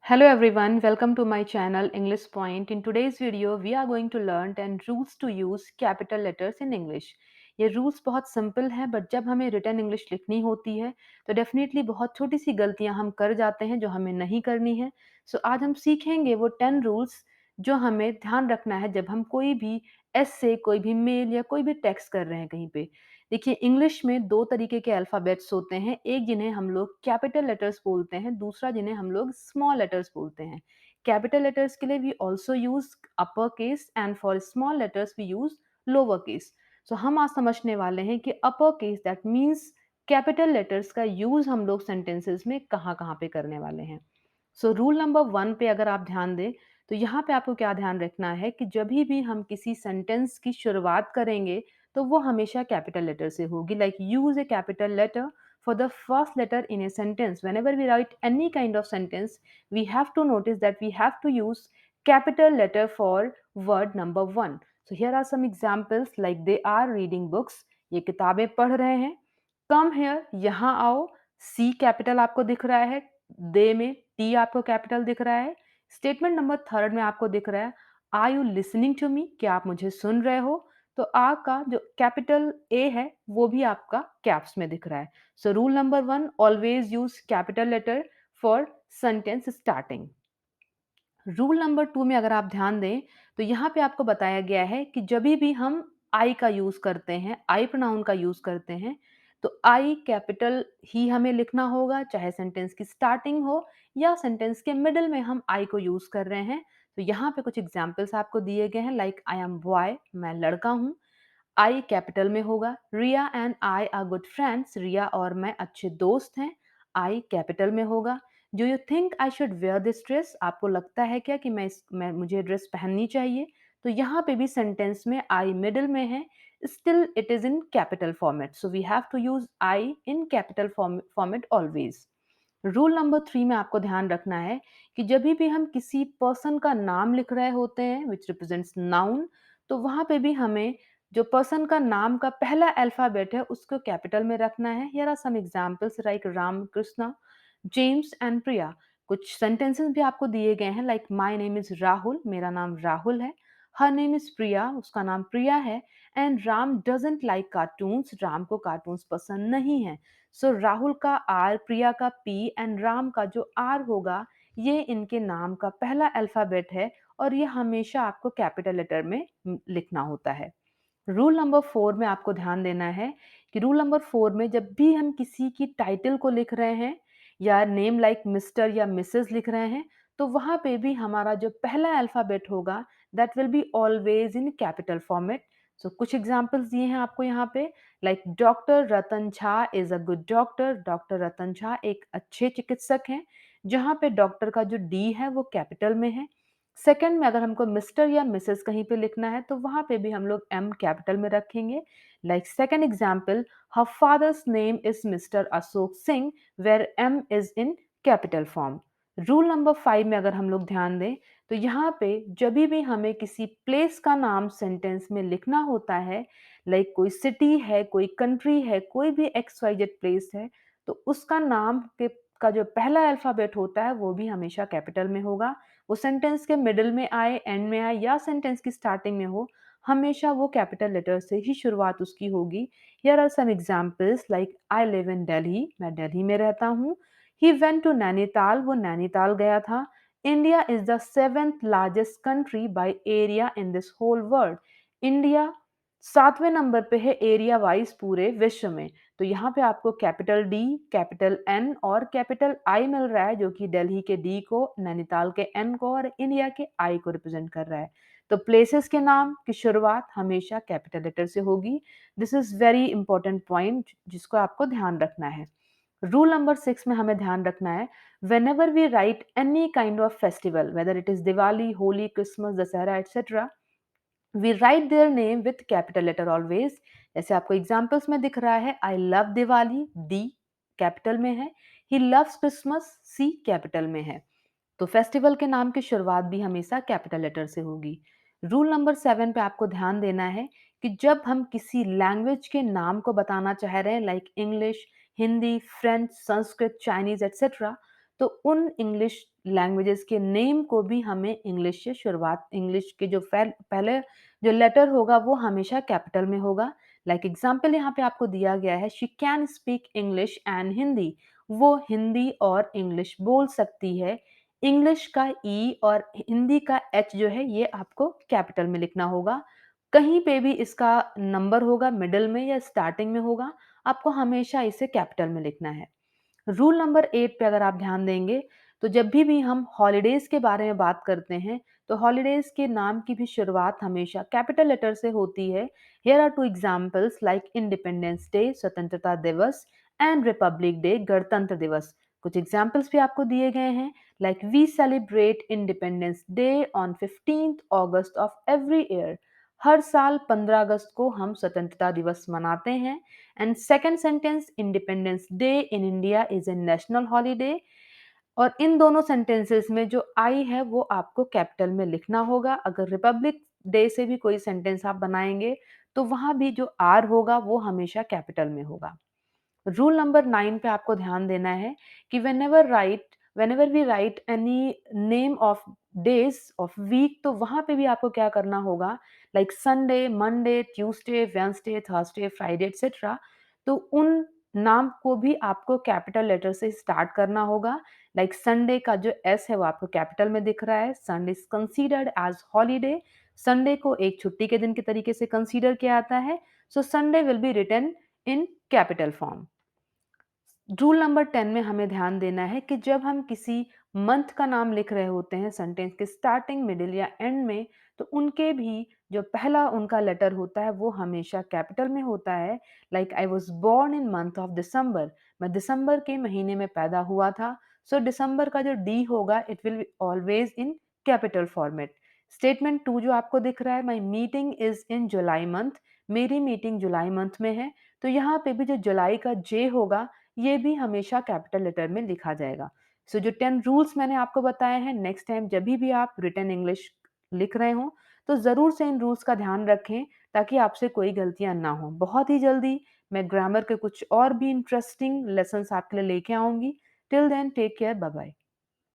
Hello everyone, welcome to my channel English Point. In today's video, we are going to learn 10 rules to use capital letters in English. ये rules बहुत simple है but जब हमें written English लिखनी होती है तो definitely बहुत छोटी सी गलतियां हम कर जाते हैं जो हमें नहीं करनी है। आज हम सीखेंगे वो 10 रूल्स जो हमें ध्यान रखना है जब हम कोई भी ऐसे कोई भी मेल या कोई भी टेक्स्ट कर रहे हैं कहीं पे। देखिए, इंग्लिश में 2 तरीके के अल्फ़ाबेट्स होते हैं, एक जिन्हें हम लोग कैपिटल लेटर्स बोलते हैं, दूसरा जिन्हें हम लोग स्मॉल लेटर्स बोलते हैं। कैपिटल लेटर्स के लिए we also use upper case and for small letters we use lower case. हम आज समझने वाले हैं कि upper case that means capital letters का यूज़ हम लोग सेंटेंसेस में कहाँ-कहाँ पे करने वाले हैं। रूल नंबर 1 पे अगर आप ध्यान दें, तो यहाँ पे आपको क्या ध्यान रखना है कि जभी भी हम किसी सेंटेंस की शुरुआत करेंगे, तो वो हमेशा कैपिटल लेटर से होगी। Like use a capital letter for the first letter in a sentence. Whenever we write any kind of sentence, we have to notice that we have to use capital letter for word number 1. So here are some examples like they are reading books. ये किताबें पढ़ रहे हैं। Come here, यहाँ आओ। C capital आपको दिख रहा है। दे में T आपको कैपिटल दिख रहा है। स्टेटमेंट नंबर 3 में आपको दिख रहा है are you listening to me, क्या आप मुझे सुन रहे हो। तो आ का जो कैपिटल ए है वो भी आपका कैप्स में दिख रहा है। Rule number 1, always use capital letter for sentence starting. Rule number 2 में अगर आप ध्यान दें, तो यहाँ पे आपको बताया गया है कि जभी भी हम आई का यूज़ करते हैं, आई प्रोनाउन का यूज़ करते हैं, तो आई कैपिटल ही हमें लिखना होगा, चाहे सेंटेंस की स्टार्टिंग हो या सेंटेंस के मिडल में हम आई को यूज़ कर रहे हैं। तो यहाँ पे कुछ एग्जांपल्स आपको दिए गए हैं लाइक आई एम बॉय, मैं लड़का हूँ। आई कैपिटल में होगा। Riya and I are good friends, Riya और मैं अच्छे दोस्त हैं। आई कैपिटल में होगा। Do you think I should wear this dress, आपको लगता है क्या कि मैं मुझे ड्रेस पहननी चाहिए। तो यहाँ पे भी सेंटेंस में आई मिडिल में है, still it is in capital format, so we have to use I in capital format always. Rule number 3 में आपको ध्यान रखना है कि जब भी हम किसी पर्सन का नाम लिख रहे होते हैं विच रिप्रेजेंट्स नाउन, तो वहां पे भी हमें जो पर्सन का नाम का पहला अल्फाबेट है उसको कैपिटल में रखना है। Here are some examples like Ram, Krishna, James and Priya. कुछ सेंटेंसेस भी आपको दिए गए हैं like my name is Rahul, मेरा नाम राहुल है। हर नेम इज प्रिया, उसका नाम प्रिया है। And Ram doesn't like cartoons, Ram को कार्टून्स पसंद नहीं है। राहुल का आर, प्रिया का पी एंड राम का जो आर होगा, ये इनके नाम का पहला अल्फाबेट है और ये हमेशा आपको कैपिटल लेटर में लिखना होता है। रूल नंबर 4 में आपको ध्यान देना है कि रूल नंबर 4 में जब भी हम किसी की टाइटल को लिख रहे हैं या नेम लाइक मिस्टर या मिसेस लिख रहे हैं, तो वहां पे भी हमारा जो पहला अल्फाबेट होगा that will be always in capital format. कुछ एग्जांपल्स दिए हैं आपको यहाँ पे like doctor Ratan Jha is a good doctor, doctor Ratan Jha एक अच्छे चिकित्सक हैं, जहाँ पे डॉक्टर का जो डी है वो कैपिटल में है। सेकंड में अगर हमको मिस्टर या मिसेस कहीं पे लिखना है तो वहां पे भी हम लोग एम कैपिटल में रखेंगे। Like second example, her father's name is mister Ashok Singh, where M is in capital form. Rule number 5 में अगर हम लोग ध्यान दें, तो यहाँ पे जब भी हमें किसी प्लेस का नाम सेंटेंस में लिखना होता है, लाइक कोई सिटी है, कोई कंट्री है, कोई भी एक्स वाई जेड प्लेस है, तो उसका नाम के का जो पहला अल्फाबेट होता है वो भी हमेशा कैपिटल में होगा। वो सेंटेंस के मिडल में आए, एंड में आए या सेंटेंस की स्टार्टिंग में हो, हमेशा वो कैपिटल लेटर से ही शुरुआत उसकी होगी। Here are some examples like I live in Delhi, मैं दिल्ली में रहता हूँ। ही वेंट टू नैनीताल, वो नैनीताल गया था। India is the 7th largest country by area in this whole world, India 7वें नंबर पे है एरिया वाइज पूरे विश्व में। तो यहाँ पे आपको कैपिटल डी, कैपिटल एन और कैपिटल आई मिल रहा है जो कि दिल्ली के डी को, नैनीताल के एन को और इंडिया के आई को रिप्रेजेंट कर रहा है। तो प्लेसेस के नाम की शुरुआत हमेशा कैपिटल लेटर से होगी। This is very important point जिसको आपको ध्यान रखना है। रूल नंबर 6 में हमें ध्यान रखना है whenever we write any kind of festival, whether it is Diwali, Holi, Christmas, Dasara, etc., we write their name with capital letter always। जैसे आपको एग्जांपल्स में दिख रहा है I love Diwali, D capital में है। He loves Christmas, C capital में है। तो फेस्टिवल के नाम की शुरुआत भी हमेशा कैपिटल लेटर से होगी। रूल नंबर 7 पे आपको ध्यान देना है कि जब हम किसी लैंग्वेज के नाम को बताना चाह रहे हैं like English, Hindi, French, Sanskrit, Chinese etcetera, तो उन इंग्लिश लैंग्वेजेस के नेम को भी हमें इंग्लिश से शुरुआत इंग्लिश के जो पहले जो लेटर होगा वो हमेशा कैपिटल में होगा। लाइक एग्जाम्पल यहाँ पे आपको दिया गया है, she can speak English and Hindi. वो हिंदी और इंग्लिश बोल सकती है। इंग्लिश का ई और हिंदी का एच जो है ये आपको कैपिटल में लिखना होगा। कहीं पे भी इसका नंबर होगा मिडल में या स्टार्टिंग में होगा, आपको हमेशा इसे कैपिटल में लिखना है। रूल नंबर 8 पे अगर आप ध्यान देंगे, तो जब भी हम हॉलिडेज़ के बारे में बात करते हैं, तो हॉलिडेज़ के नाम की भी शुरुआत हमेशा कैपिटल लेटर से होती है। Here are 2 examples like independence day स्वतंत्रता दिवस एंड रिपब्लिक डे गणतंत्र दिवस। कुछ एग्जांपल्स भी आपको दिए गए हैं, like we celebrate independence day on 15th August of every year. हर साल 15 अगस्त को हम स्वतंत्रता दिवस मनाते हैं। And second sentence, independence day in India is a national holiday. और इन दोनों सेंटेंसेस में जो आई है वो आपको कैपिटल में लिखना होगा। अगर रिपब्लिक डे से भी कोई सेंटेंस आप बनाएंगे तो वहां भी जो आर होगा वो हमेशा कैपिटल में होगा। रूल नंबर 9 पे आपको ध्यान देना है कि whenever we write any name of days of week, तो वहां पे भी आपको क्या करना होगा, like Sunday, Monday, Tuesday, Wednesday, Thursday, Friday etcetera. तो उन नाम को भी आपको कैपिटल लेटर से स्टार्ट करना होगा। लाइक संडे का जो एस है वो आपको कैपिटल में दिख रहा है। Sunday is considered as holiday. Sunday को एक छुट्टी के दिन के तरीके से कंसीडर किया जाता है। So Sunday will be written in capital form. Rule number 10 में हमें ध्यान देना है कि जब हम किसी मंथ का नाम लिख रहे होते हैं सेंटेंस के स्टार्टिंग, मिडिल या एंड में, तो उनके भी जो पहला उनका लेटर होता है वो हमेशा कैपिटल में होता है। Like I was born in month of December. मैं दिसंबर के महीने में पैदा हुआ था। सो दिसंबर का जो डी होगा it will be always in capital format. Statement 2 जो आपको दिख रहा है, my meeting is in July month. मेरी मीटिंग जुलाई मंथ में है। तो यहाँ पे भी जो जुलाई का जे होगा ये भी हमेशा कैपिटल लेटर में लिखा जाएगा। सो जो 10 रूल्स मैंने आपको बताए हैं, नेक्स्ट टाइम जब भी आप रिटन इंग्लिश लिख रहे हो तो ज़रूर से इन रूल्स का ध्यान रखें ताकि आपसे कोई गलतियाँ ना हो। बहुत ही जल्दी मैं ग्रामर के कुछ और भी इंटरेस्टिंग लेसन्स आपके लिए लेके आऊँगी। Till then take care, bye bye.